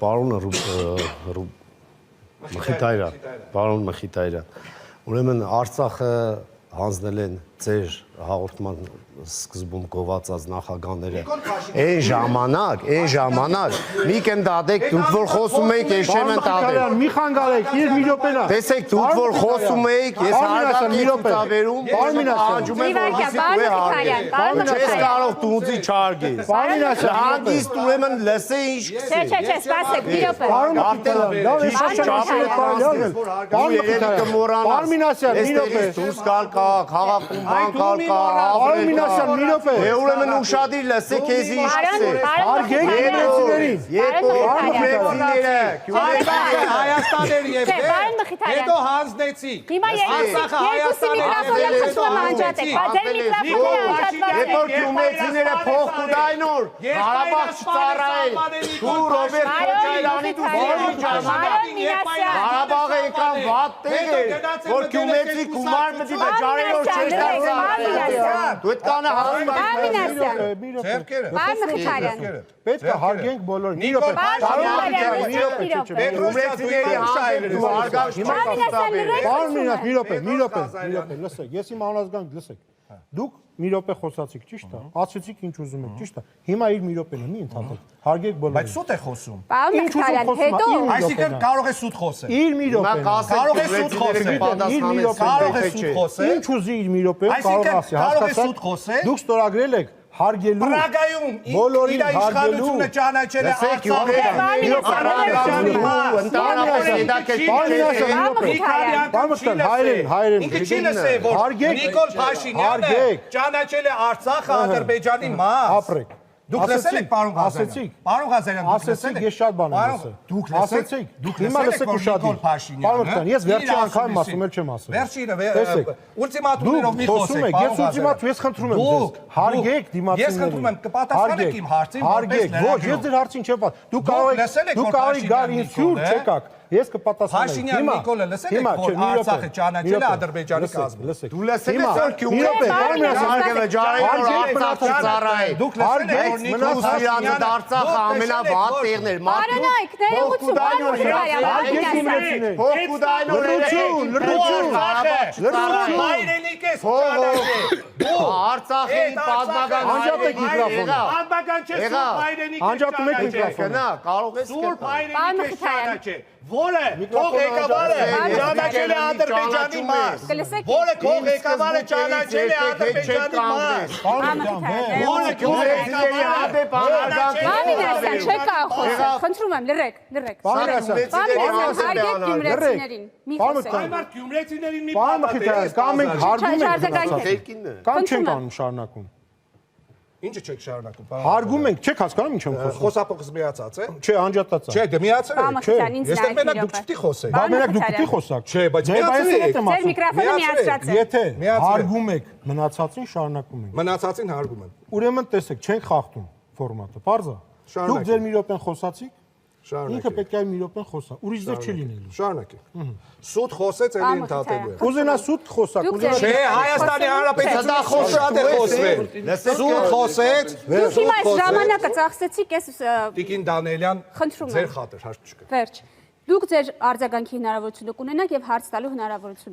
պարոն Մխիթարյան, ուրեմն Արցախը հանձնել են ձեր հաղորդման սկզբում գովացած նախագահները այն ժամանակ մի կնդադեք դուք որ խոսում եք ես չեմ ընդադել մի խանգարեք իր մի րոպենա տեսեք դուք որ խոսում եք ես հարգանքի ցավերում ահաջում եմ որ ես կարող դուզի չարգես հանգիստ ուրեմն լսե ինչ սպասեք մի րոպե դուրս գալ քաղաքում բանկալ ուրեմն ուշադիր լսեք քեզ ինչ հարգեք Հայաստաներ եւ հետո հանձնեցիք Արցախը Գյումրեցիները փող կուտայնոր Ղարաբաղ չծառայեն դու Ռոբերտ Քոչարյանի դու Ղարաբաղը եկան վատ տեղեր որ գյումրեցի գումար մտի վճարելով չէր դու այդ կանը պետք է հարգենք բոլորին մի րոպե լսեք ես իմ անազգանք լսեք դուք մի րոպե խոսացիք ճիշտ է ասացիք ինչ ուզում եք ճիշտ է հիմա իր մի րոպեն մի ընդհանրեք հարգեք բոլորին բայց սուտ է խոսում Այսինքն կարող է սուտ խոսել իր մի րոպե կարող է սուտ խոսել ինչ ուզի իր մի րոպե կարող ասի հասկացա դուք ստորագրել եք հարգելու Պրագայում բոլորին իշխանությունը ճանաչել է հայրեն ինքը չի լսել որ Նիկոլ Փաշինյանը ճանաչել է Արցախը Ադրբեջանի մաս ապրեք Դուք լսել եք պարոն Ղազարյան ասեցիք ես շատ բան եմ լսել դուք ասեցիք հիմա լսեք ուշադիր պարոն ես վերջի անգամ ասում եմ չեմ ասել վերջինը ուլտիմատումներով մի խոսեք ես ուլտիմատում ես խնդրում եմ ձեզ հարգեք դիմացիներին ես խնդրում եմ կպատասխանեք իմ հարցին հարգեք ոչ ես ձեր հարցին չեմ պատասխան դուք կարող եք գալ ինձ հյուր չեկաք ես կպատասխանեմ Փաշինյան Նիկոլը լսել եք որ Արցախը ճանաչել է Ադրբեջանի կազմում դու լսել ես որ Գյումրեցի դուք լսել եք որ Նիկոլ Փաշինյանը Արցախը ամենավատ տեղն էր Մարանայք Մայրենիք ես Արցախի պատմական անջատեք միկրոֆոնը Պատմական չէ սուրբ մայրենիք անջատում եք միկրոֆոնը կարող ես Սուրբ մայրենիք չանաչել Որը թող ղեկավարը ճանաչել է Ադրբեջանի մաս Որը թող ղեկավարը ճանաչել է Ադրբեջանի մաս Որը գյումրեցիների հանդեպ Բամինասյան չեք կարող խոսել խնդրում եմ լռեք հարգեք գյումրեցիներին մի խոսեք Այմար գյումրեցիներին մի Պարոն Մխիթարյան կամ ենք հարգում ենք կամ չենք Խնդրում եմ։ անում շարունակում Ինչը չեք շարունակում հարգում ենք չեք հասկանում ինչ եմ խոսում Խոսափողս միացած է չէ անջատած է Չէ դե միացել Պարոն Մխիթարյան, ինձ Ես մենակ դուք չպետք է խոսեք բա մենակ դուք պիտի խոսաք Չէ բայց միացել եք Ձեր միկրոֆոնը միացրած է եթե հարգում եք մնացածին շարունակում ենք Մնացածին հարգում եմ ուրեմն տեսեք չենք խախտում ֆորմատը պարզա դուք ձեր մի րոպեն խոսացիք ինքը պետք է մի րոպեն խոսա ուրիշ ձև չի լինելու Շարունակեք Սուտ խոսեց էլի ընդհատելու է ուզենա սուտ խոսակ Չէ Հայաստանի Հանրապետությունը դա խոսած է խոսվել Սուտ խոսեց Դուք հիմա այս ժամանակը ծախսեցիք ես Տիկին Դանելյան ձեր խաթր հարց չկա Վերջ Դուք ձեր արձագանքի հնարավորությունը կունենաք եւ հարց տալու հնարավորությունը